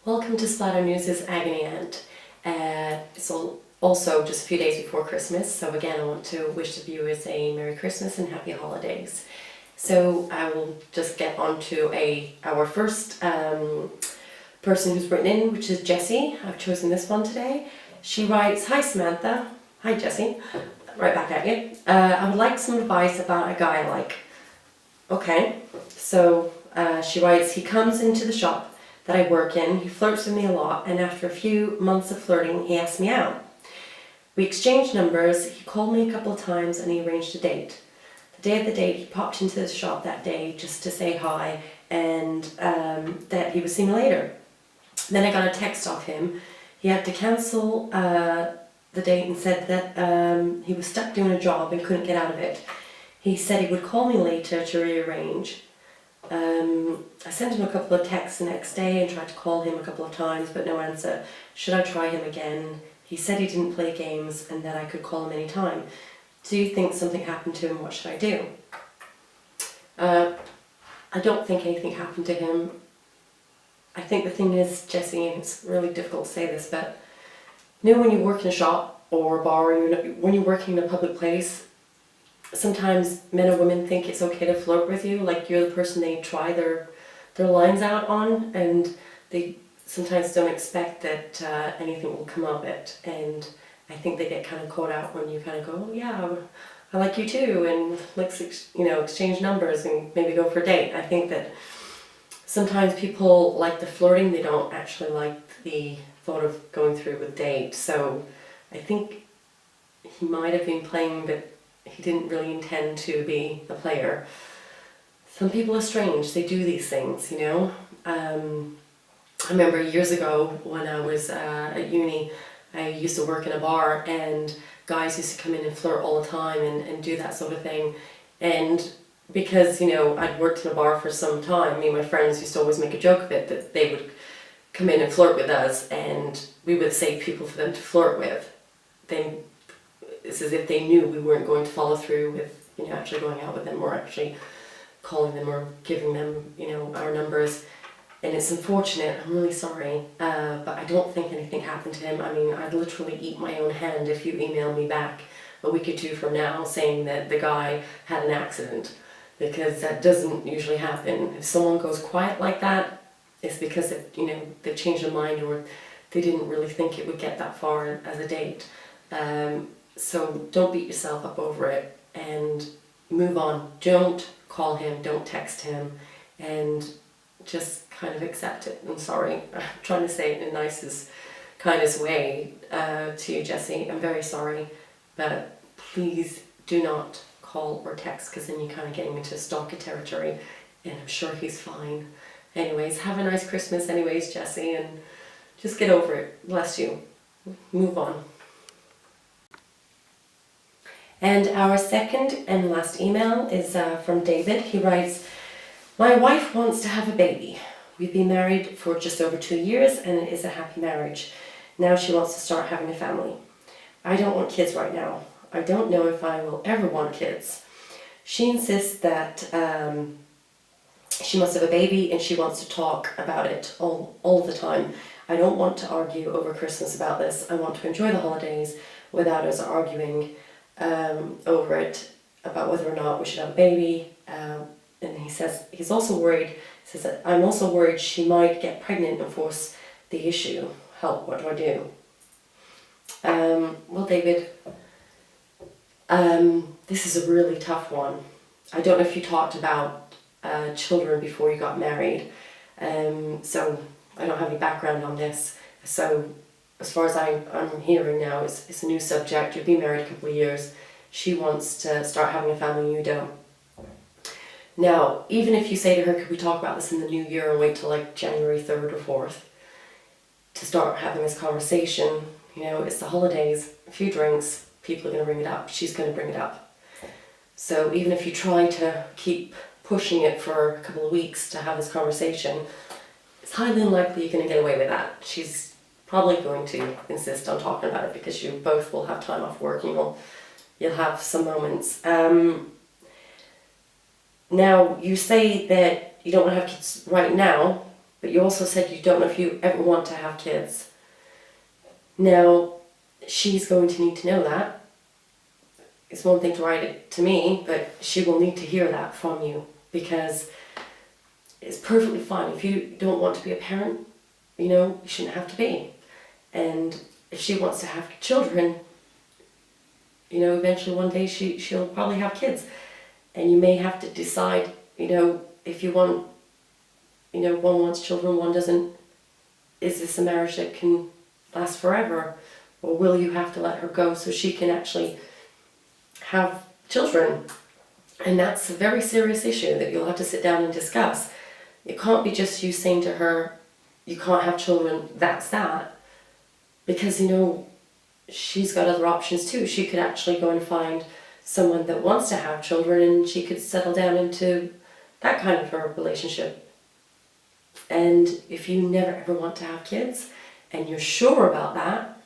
Welcome to Splatter News' Agony and it's also just a few days before Christmas, so again I want to wish the viewers a Merry Christmas and Happy Holidays. So I will just get on to our first person who's written in, which is Jessie. I've chosen this one today. She writes, "Hi Samantha." Hi Jessie. Right back at you. "I would like some advice about a guy I like." Okay, so she writes, "He comes into the shop that I work in, he flirts with me a lot, and after a few months of flirting, he asked me out. We exchanged numbers, he called me a couple of times and he arranged a date. The day of the date, he popped into the shop that day just to say hi and that he would see me later. Then I got a text off him. He had to cancel the date and said that he was stuck doing a job and couldn't get out of it. He said he would call me later to rearrange. I sent him a couple of texts the next day and tried to call him a couple of times, but no answer. Should I try him again? He said he didn't play games and that I could call him anytime. Do you think something happened to him? What should I do?" I don't think anything happened to him. I think the thing is, Jessie, and it's really difficult to say this, but you know when you work in a shop or a bar, or when you're working in a public place, sometimes men or women think it's okay to flirt with you, like you're the person they try their lines out on, and they sometimes don't expect that anything will come of it, and I think they get kind of caught out when you kind of go, "Oh yeah, I like you too, and let's exchange numbers and maybe go for a date." I think that sometimes people like the flirting, they don't actually like the thought of going through with a date, so I think he might have been playing, but he didn't really intend to be a player. Some people are strange, they do these things, you know. I remember years ago when I was at uni, I used to work in a bar and guys used to come in and flirt all the time and do that sort of thing. And because, you know, I'd worked in a bar for some time, me and my friends used to always make a joke of it, that they would come in and flirt with us and we would save people for them to flirt with. It's as if they knew we weren't going to follow through with, you know, actually going out with them or actually calling them or giving them, you know, our numbers. And it's unfortunate, I'm really sorry, but I don't think anything happened to him. I mean, I'd literally eat my own hand if you emailed me back a week or two from now saying that the guy had an accident, because that doesn't usually happen. If someone goes quiet like that, it's because they've changed their mind or they didn't really think it would get that far as a date. So don't beat yourself up over it and move on. Don't call him, don't text him, and just kind of accept it. I'm sorry, I'm trying to say it in the nicest, kindest way to you, Jessie. I'm very sorry, but please do not call or text, because then you're kind of getting into stalker territory, and I'm sure he's fine. Anyways, have a nice Christmas anyways, Jessie, and just get over it. Bless you. Move on. And our second and last email is from David. He writes, "My wife wants to have a baby. We've been married for just over 2 years and it is a happy marriage. Now she wants to start having a family. I don't want kids right now. I don't know if I will ever want kids. She insists that she must have a baby and she wants to talk about it all the time. I don't want to argue over Christmas about this. I want to enjoy the holidays without us arguing over it, about whether or not we should have a baby." And he says he's also worried. He says that, "I'm also worried she might get pregnant and force the issue. Help, what do I do?" Well, David, this is a really tough one. I don't know if you talked about children before you got married, so I don't have any background on this. So as far as I'm hearing now, it's a new subject. You've been married a couple of years. She wants to start having a family and you don't. Now, even if you say to her, "Could we talk about this in the new year and wait till like January 3rd or 4th to start having this conversation?" You know, it's the holidays, a few drinks, people are going to bring it up. She's going to bring it up. So even if you try to keep pushing it for a couple of weeks to have this conversation, it's highly unlikely you're going to get away with that. She's probably going to insist on talking about it because you both will have time off work and you'll have some moments. Now, you say that you don't want to have kids right now but you also said you don't know if you ever want to have kids. Now, she's going to need to know that. It's one thing to write it to me, but she will need to hear that from you, because it's perfectly fine. If you don't want to be a parent, you shouldn't have to be. And if she wants to have children, eventually one day she'll probably have kids. And you may have to decide, if you want, one wants children, one doesn't. Is this a marriage that can last forever? Or will you have to let her go so she can actually have children? And that's a very serious issue that you'll have to sit down and discuss. It can't be just you saying to her, you can't have children, that's that. Because, she's got other options too. She could actually go and find someone that wants to have children, and she could settle down into that kind of a relationship. And if you never ever want to have kids, and you're sure about that,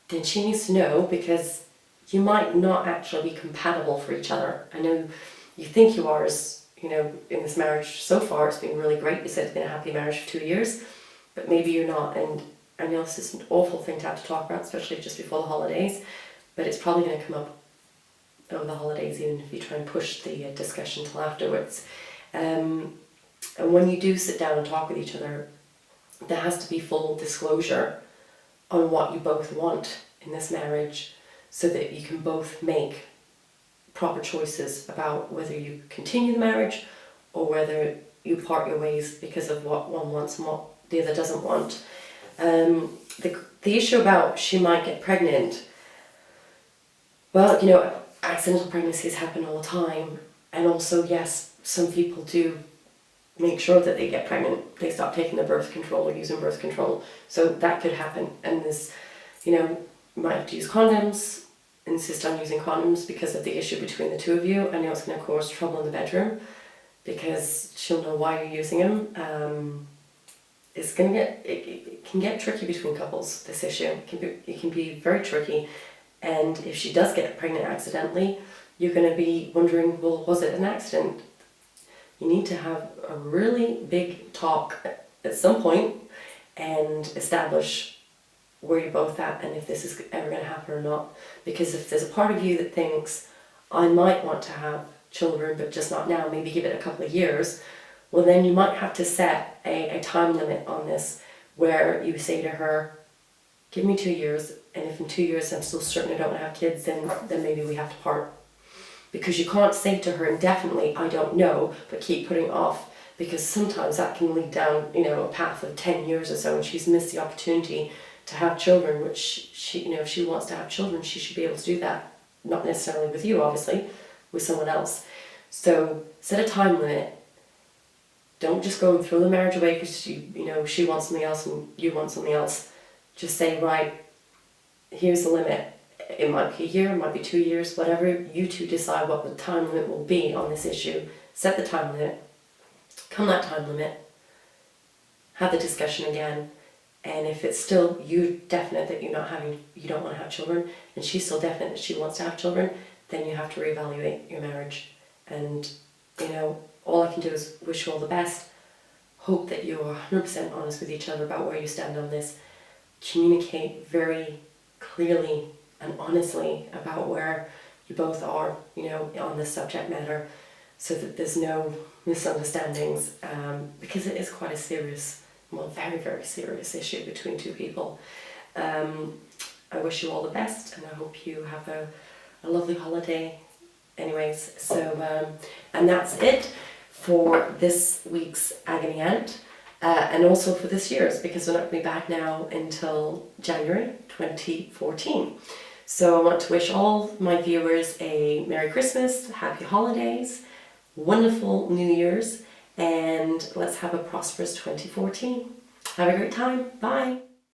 then she needs to know, because you might not actually be compatible for each other. I know you think you are, as in this marriage so far, it's been really great. You said it's been a happy marriage for 2 years, but maybe you're not. And I know this is an awful thing to have to talk about, especially just before the holidays, but it's probably going to come up over the holidays, even if you try and push the discussion till afterwards. And when you do sit down and talk with each other, there has to be full disclosure on what you both want in this marriage, so that you can both make proper choices about whether you continue the marriage or whether you part your ways because of what one wants and what the other doesn't want. The issue about she might get pregnant, well, accidental pregnancies happen all the time, and also, yes, some people do make sure that they get pregnant. They stop taking the birth control or using birth control, so that could happen. And this, you might have to use condoms, insist on using condoms because of the issue between the two of you. I know it's going to cause trouble in the bedroom, because she'll know why you're using them. It's going to it can get tricky between couples, this issue. It can be very tricky. And if she does get pregnant accidentally, you're going to be wondering, well, was it an accident? You need to have a really big talk at some point and establish where you're both at, and if this is ever going to happen or not. Because if there's a part of you that thinks, I might want to have children, but just not now, maybe give it a couple of years, well, then you might have to set a time limit on this, where you say to her, give me 2 years, and if in 2 years I'm still certain I don't want to have kids, then maybe we have to part. Because you can't say to her indefinitely, I don't know, but keep putting off, because sometimes that can lead down, a path of 10 years or so, and she's missed the opportunity to have children, which she, if she wants to have children, she should be able to do that. Not necessarily with you, obviously, with someone else. So set a time limit. Don't just go and throw the marriage away because she wants something else and you want something else. Just say, right, here's the limit. It might be a year, it might be 2 years, whatever you two decide what the time limit will be on this issue. Set the time limit. Come that time limit. Have the discussion again. And if it's still you definite that you don't want to have children, and she's still definite that she wants to have children, then you have to reevaluate your marriage. And all I can do is wish you all the best. Hope that you're 100% honest with each other about where you stand on this. Communicate very clearly and honestly about where you both are, on this subject matter, so that there's no misunderstandings, because it is quite a serious, very, very serious issue between two people. I wish you all the best, and I hope you have a lovely holiday anyways. So, and that's it for this week's Agony Aunt, and also for this year's, because we're not going to be back now until January 2014. So I want to wish all my viewers a Merry Christmas, Happy Holidays, wonderful New Year's, and let's have a prosperous 2014. Have a great time. Bye.